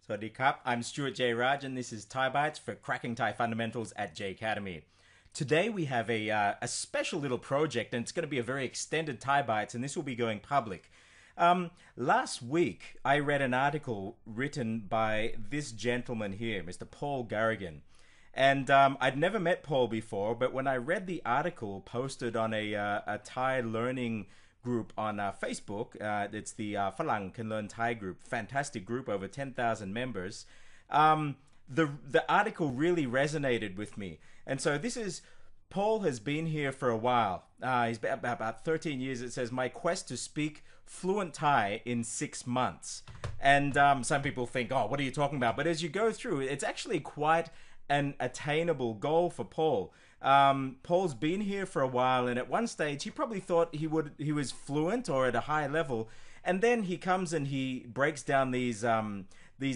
Sawadee Krap. I'm Stuart J. Raj, and this is Thai Bites for Cracking Thai Fundamentals at J Academy. Today we have a special little project, and it's going to be a very extended Thai Bites, and this will be going public. Last week, I read an article written by this gentleman here, Mr. Paul Garrigan. And I'd never met Paul before, but when I read the article posted on a Thai learning group on Facebook, it's the Phalang Can Learn Thai group, fantastic group, over 10,000 members, the article really resonated with me. And so Paul has been here for a while. He's been about 13 years. It says, my quest to speak fluent Thai in 6 months. And some people think, oh, what are you talking about? But as you go through, it's actually quite an attainable goal for Paul. Paul's been here for a while, and at one stage he probably thought he was fluent or at a high level, and then he comes and he breaks down these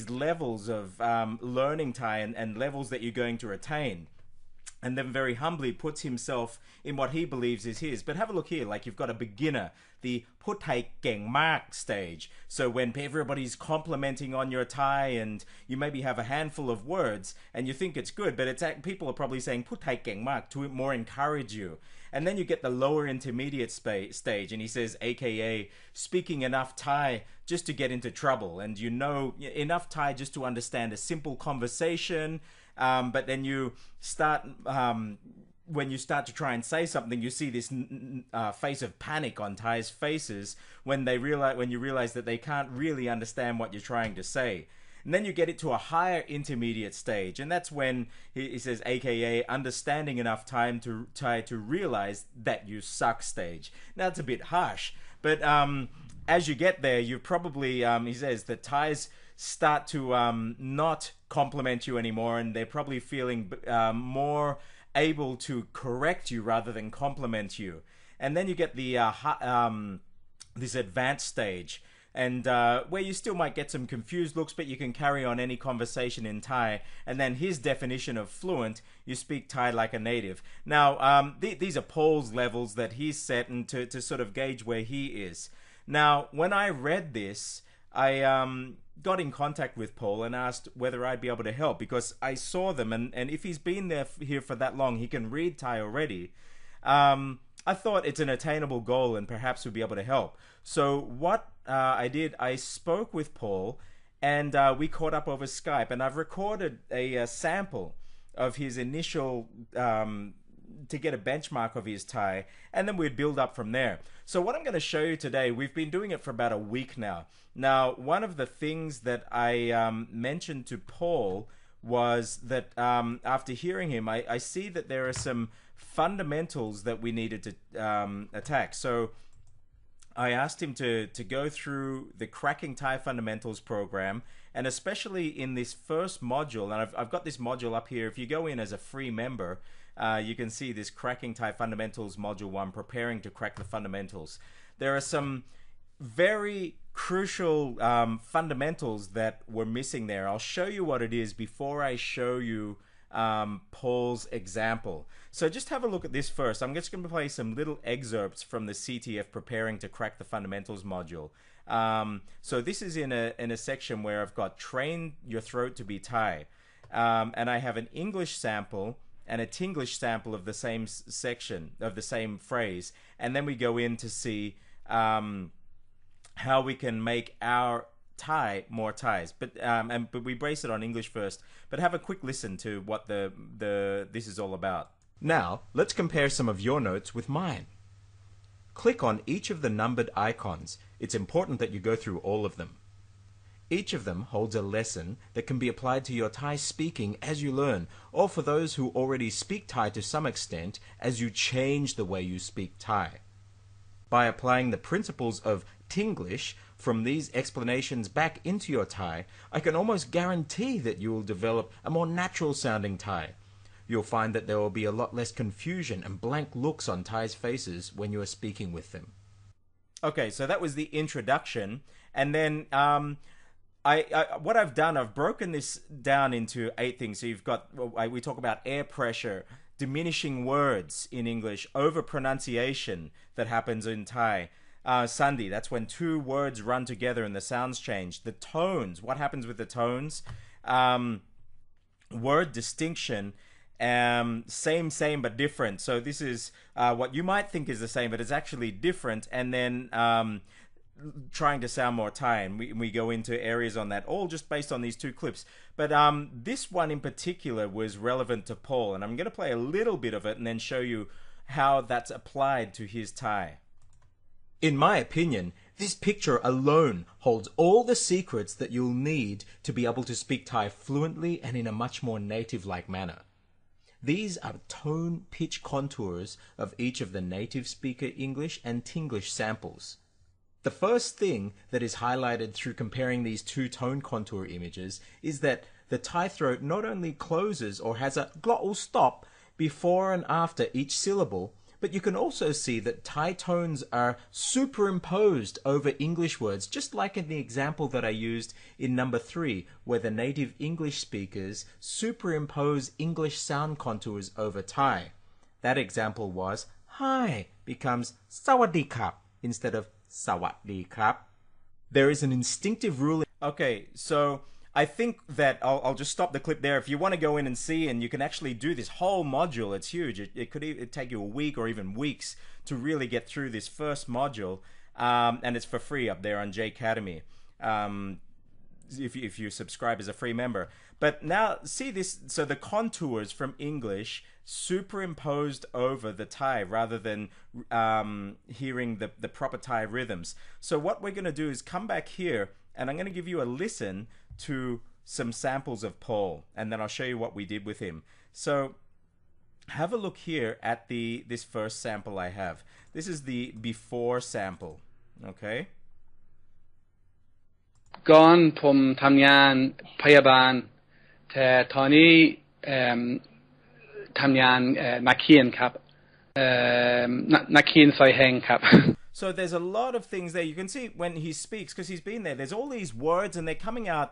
levels of learning Thai and levels that you're going to attain, and then very humbly puts himself in what he believes is his. But have a look here, like you've got a beginner, the Put Thai Keng Mak stage. So when everybody's complimenting on your Thai and you maybe have a handful of words and you think it's good, but people are probably saying Put Thai Keng Mak to more encourage you. And then you get the lower intermediate stage, and he says, aka speaking enough Thai just to get into trouble, and you know enough Thai just to understand a simple conversation. But then you start, when you start to try and say something, you see this face of panic on Thai's faces when you realize that they can't really understand what you're trying to say. And then you get it to a higher intermediate stage, and that's when he says, aka understanding enough Thai to realize that you suck stage. Now it's a bit harsh, but as you get there, you probably, he says that Thais start to not compliment you anymore, and they're probably feeling more able to correct you rather than compliment you. And then you get the this advanced stage, and where you still might get some confused looks, but you can carry on any conversation in Thai. And then his definition of fluent, you speak Thai like a native. Now these are Paul's levels that he's set, and to sort of gauge where he is. Now when I read this, I got in contact with Paul and asked whether I'd be able to help, because I saw them, and if he's been here for that long, he can read Thai already. I thought it's an attainable goal and perhaps we'd be able to help. So what I did, I spoke with Paul, and we caught up over Skype, and I've recorded a sample of his initial to get a benchmark of his Thai, and then we'd build up from there. So what I'm going to show you today, we've been doing it for about a week now. Now, one of the things that I mentioned to Paul was that after hearing him, I see that there are some fundamentals that we needed to attack. So I asked him to go through the Cracking Thai Fundamentals program, and especially in this first module, and I've got this module up here. If you go in as a free member, you can see this Cracking Thai Fundamentals Module 1, Preparing to Crack the Fundamentals. There are some very crucial fundamentals that were missing there. I'll show you what it is before I show you Paul's example. So just have a look at this first. I'm just going to play some little excerpts from the CTF Preparing to Crack the Fundamentals module. So this is in a section where I've got Train Your Throat to be Thai, and I have an English sample and a Tinglish sample of the same section, of the same phrase, and then we go in to see how we can make our Thai more Thais, but we brace it on English first. But have a quick listen to what this is all about. Now let's compare some of your notes with mine. Click on each of the numbered icons. It's important that you go through all of them. Each of them holds a lesson that can be applied to your Thai speaking as you learn, or for those who already speak Thai to some extent, as you change the way you speak Thai. By applying the principles of Tinglish from these explanations back into your Thai, I can almost guarantee that you will develop a more natural sounding Thai. You'll find that there will be a lot less confusion and blank looks on Thais' faces when you are speaking with them. Okay, so that was the introduction, and then what I've done, I've broken this down into 8 things. So you've got, we talk about air pressure, diminishing words in English, over pronunciation that happens in Thai, Sandhi, that's when two words run together and the sounds change. The tones, what happens with the tones? Word distinction, same but different. So this is what you might think is the same, but it's actually different. And then trying to sound more Thai, and we go into areas on that, all just based on these two clips. But this one in particular was relevant to Paul, and I'm going to play a little bit of it and then show you how that's applied to his Thai. In my opinion, this picture alone holds all the secrets that you'll need to be able to speak Thai fluently and in a much more native-like manner. These are tone pitch contours of each of the native speaker English and Tinglish samples. The first thing that is highlighted through comparing these two tone contour images is that the Thai throat not only closes or has a glottal stop before and after each syllable, but you can also see that Thai tones are superimposed over English words, just like in the example that I used in number 3, where the native English speakers superimpose English sound contours over Thai. That example was hi becomes sawadee krap instead of sawadee krap. There is an instinctive rule. Okay, so I think that I'll just stop the clip there. If you want to go in and see, and you can actually do this whole module, it's huge. It could take you a week or even weeks to really get through this first module, and it's for free up there on J Academy. If you subscribe as a free member. But now see this, so the contours from English superimposed over the Thai rather than hearing the proper Thai rhythms. So what we're going to do is come back here, and I'm going to give you a listen to some samples of Paul, and then I'll show you what we did with him. So have a look here at this first sample I have. This is the before sample, okay? ก่อนผมทำงานพยาบาลแต่ตอนนี้ทำงานนักเขียนครับนักเขียนซอยแห่งครับ So there's a lot of things there. You can see when he speaks, because he's been there, there's all these words and they're coming out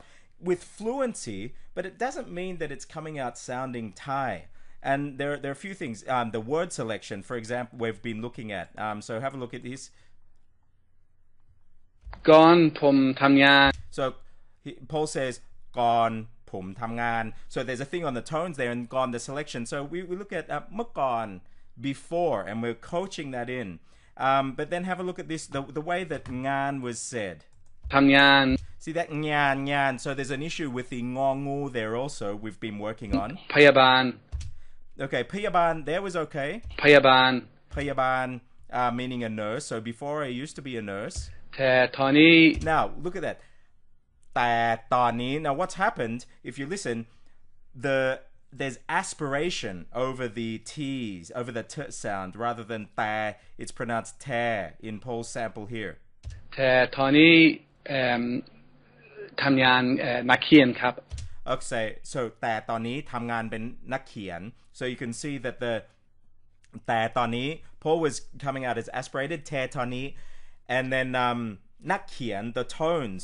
with fluency, but it doesn't mean that it's coming out sounding Thai. And there are a few things. The word selection, for example, we've been looking at. So have a look at this. ก่อนผมทำงาน So Paul says ก่อนผมทำงาน so there's a thing on the tones there, and ก่อน the selection. So we look at เมื่อก่อน before, and we're coaching that in. But then have a look at this, the way that งาน was said. ทำงาน See that งาน so there's an issue with the งองู there also we've been working on. พยาบาล Okay, พยาบาล there was okay. พยาบาล พยาบาล meaning a nurse. So before I used to be a nurse. แต่ตอนนี้ Now look at that. แต่ตอนนี้, now what's happened, if you listen, there's aspiration over the T's, over the T sound, rather than แต่ it's pronounced แท in Paul's sample here. แต่ตอนนี้ทำงานนักเขียนครับ Okay, so แต่ตอนนี้ทำงานเป็นนักเขียน. So you can see that the แต่ตอนนี้ Paul was coming out as aspirated แต่ตอนนี้, and then นักเขียน, the tones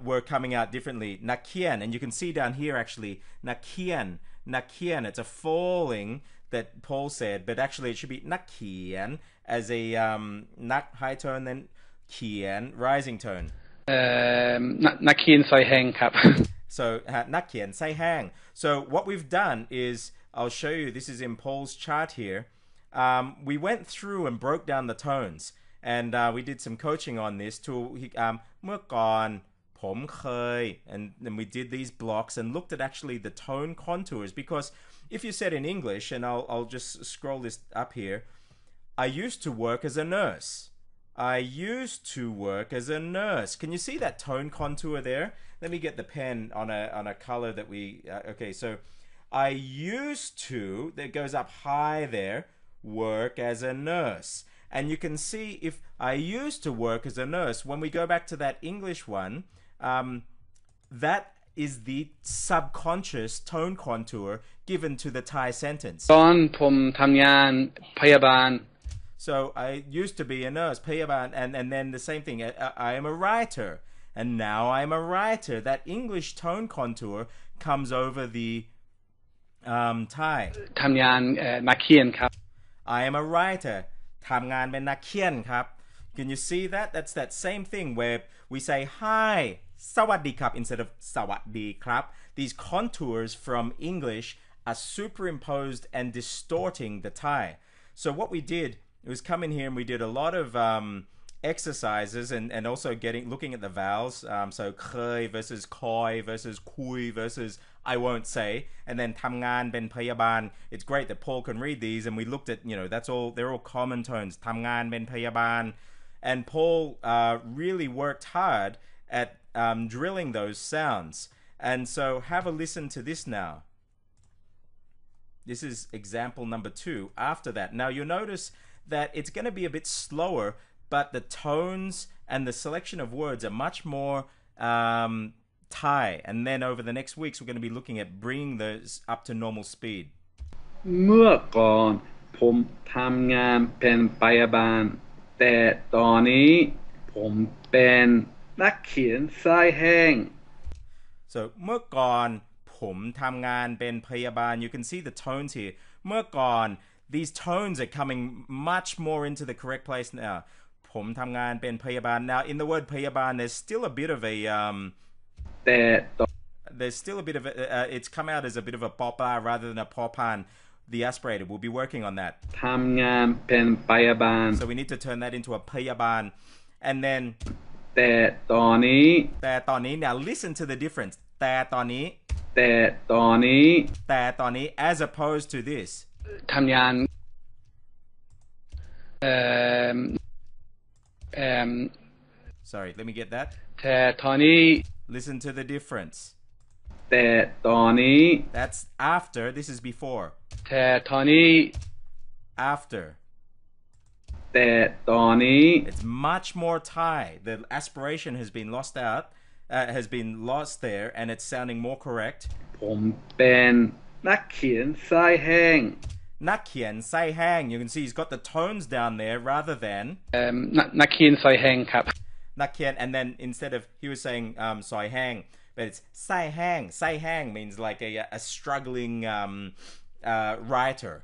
were coming out differently. นักเขียน, and you can see down here actually นักเขียน, นักเขียน, it's a falling that Paul said, but actually it should be นักเขียน as a นัก high tone, then เขียน rising tone. นักเขียนซอยแห่งครับ So นักเขียนไส้แห้ง. So what we've done is, I'll show you, this is in Paul's chart here. We went through and broke down the tones, and we did some coaching on this to เมื่อก่อนผมเคย, and then we did these blocks and looked at actually the tone contours, because if you said in English, and I'll just scroll this up here, I used to work as a nurse. I used to work as a nurse. Can you see that tone contour there? Let me get the pen on a color that we okay, so I used to, that goes up high there, work as a nurse. And you can see, if I used to work as a nurse, when we go back to that English one, that is the subconscious tone contour given to the Thai sentence. ตอนผมทำงานพยาบาล So I used to be a nurse, พยาบาล, and then the same thing, I am a writer, and now I'm a writer. That English tone contour comes over the Thai. ทำงานนักเขียนครับ I am a writer. ทำงานเป็นนักเขียนครับ. Can you see that? That's that same thing where we say hi, sawadee instead of sawadee krap. These contours from English are superimposed and distorting the Thai. So what we did was come in here and we did a lot of exercises and also looking at the vowels. So khơi versus koi versus kui versus I won't say, and then ทำงานเป็นพยาบาล. It's great that Paul can read these, and we looked at, that's all, they're all common tones. ทำงานเป็นพยาบาล. And Paul really worked hard at drilling those sounds. And so have a listen to this now. This is example number 2 after that. Now you'll notice that it's going to be a bit slower, but the tones and the selection of words are much more Thai. And then over the next weeks, we're going to be looking at bringing those up to normal speed. เมื่อก่อนผมทำงานเป็นพยาบาลแต่ตอนนี้ผมเป็นนักเขียนสายแห้ง So เมื่อก่อนผมทำงานเป็นพยาบาล. You can see the tones here. เมื่อก่อน, these tones are coming much more into the correct place now. ผมทำงานเป็นพยาบาล. Now in the word พยาบาล, there's still a bit of a there's still a bit of a it's come out as a bit of a popa rather than a popan. The aspirated, we'll be working on that. ทำงานเป็นพยาบาล So we need to turn that into a พยาบาล. And then แต่ตอนนี้ now listen to the difference. แต่ตอนนี้ as opposed to this. ทำงานSorry, let me get that. แต่ตอนนี้ Listen to the difference. แต่ตอนนี้ That's after, this is before. แต่ตอนนี้ After. แต่ตอนนี้ It's much more Thai. The aspiration has been lost out, has been lost there, and it's sounding more correct. ผมเป็นนักเขียนสายแห้ง นักเขียนไส้แห้ง. You can see he's got the tones down there rather than นักเขียนสายแห้งครับ นักเขียน, and then instead of, he was saying ซอยแห้ง, but it's ไส้แห้ง. ไส้แห้ง means like a struggling writer.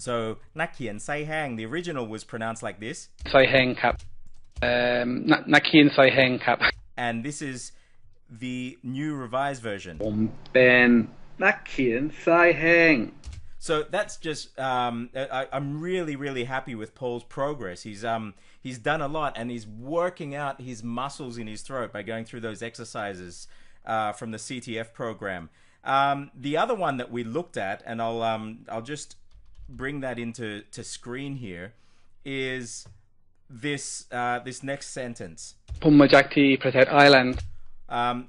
So นักเขียนไส้แห้ง, the original was pronounced like this. สายแห้งครับนักเขียนสายแห้งครับ And this is the new revised version. ผมเป็นนักเขียนสายแห้ง So that's just I'm really happy with Paul's progress. He's done a lot, and he's working out his muscles in his throat by going through those exercises from the CTF program. The other one that we looked at, and I'll just bring that into screen here, is this next sentence. ผมมาจากที่ประเทศไอร์แลนด์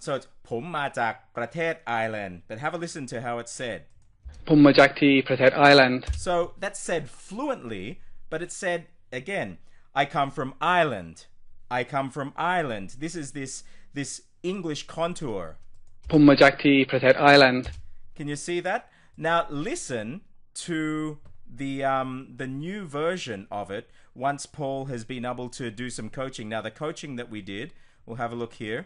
So it's ผมมาจากประเทศไอร์แลนด์ but have a listen to how it's said. ผมมาจากที่ประเทศไอร์แลนด์ So that's said fluently, but it's said again. I come from Ireland. I come from Ireland. This is this English contour. ผมมาจากที่ประเทศไอร์แลนด์ Can you see that? Now listen to the new version of it once Paul has been able to do some coaching. Now the coaching that we did, we'll have a look here.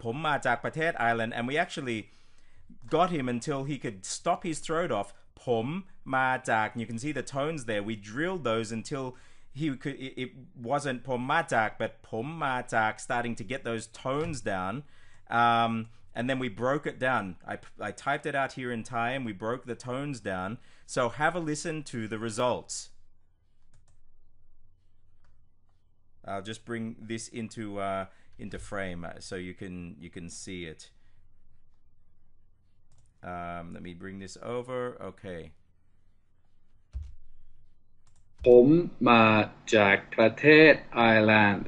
ผมมาจากประเทศไอร์แลนด์, and we actually got him until he could stop his throat off. ผมมาจาก you can see the tones there. We drilled those until he could. It wasn't ผมมาจาก, but ผมมาจาก, starting to get those tones down. And then we broke it down. I typed it out here in Thai, and we broke the tones down. So have a listen to the results. I'll just bring this into frame so you can see it. Let me bring this over. Okay. ผมมาจากประเทศไอร์แลนด์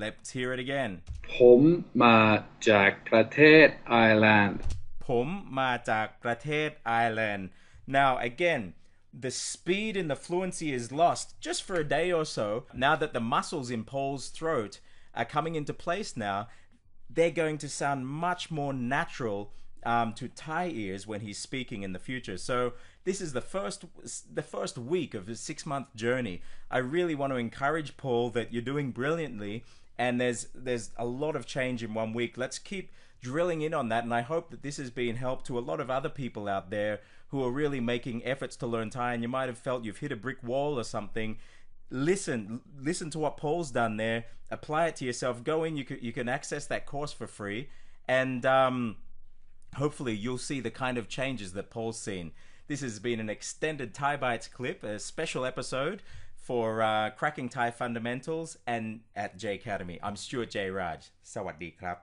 Let's hear it again. ผมมาจากประเทศไอร์แลนด์ ผมมาจากประเทศไอร์แลนด์. Now again, the speed in the fluency is lost just for a day or so. Now that the muscles in Paul's throat are coming into place now, they're going to sound much more natural to Thai ears when he's speaking in the future. So this is the first week of his 6-month journey. I really want to encourage Paul that you're doing brilliantly, and there's a lot of change in 1 week. Let's keep drilling in on that, and I hope that this has been help to a lot of other people out there who are really making efforts to learn Thai, and you might have felt you've hit a brick wall or something. listen to what Paul's done there. Apply it to yourself. Go in. You can access that course for free, and hopefully you'll see the kind of changes that Paul's seen. This has been an extended Thai Bites clip, a special episode for cracking Thai fundamentals and at J Academy. I'm Stuart J Raj. Sawadee krap.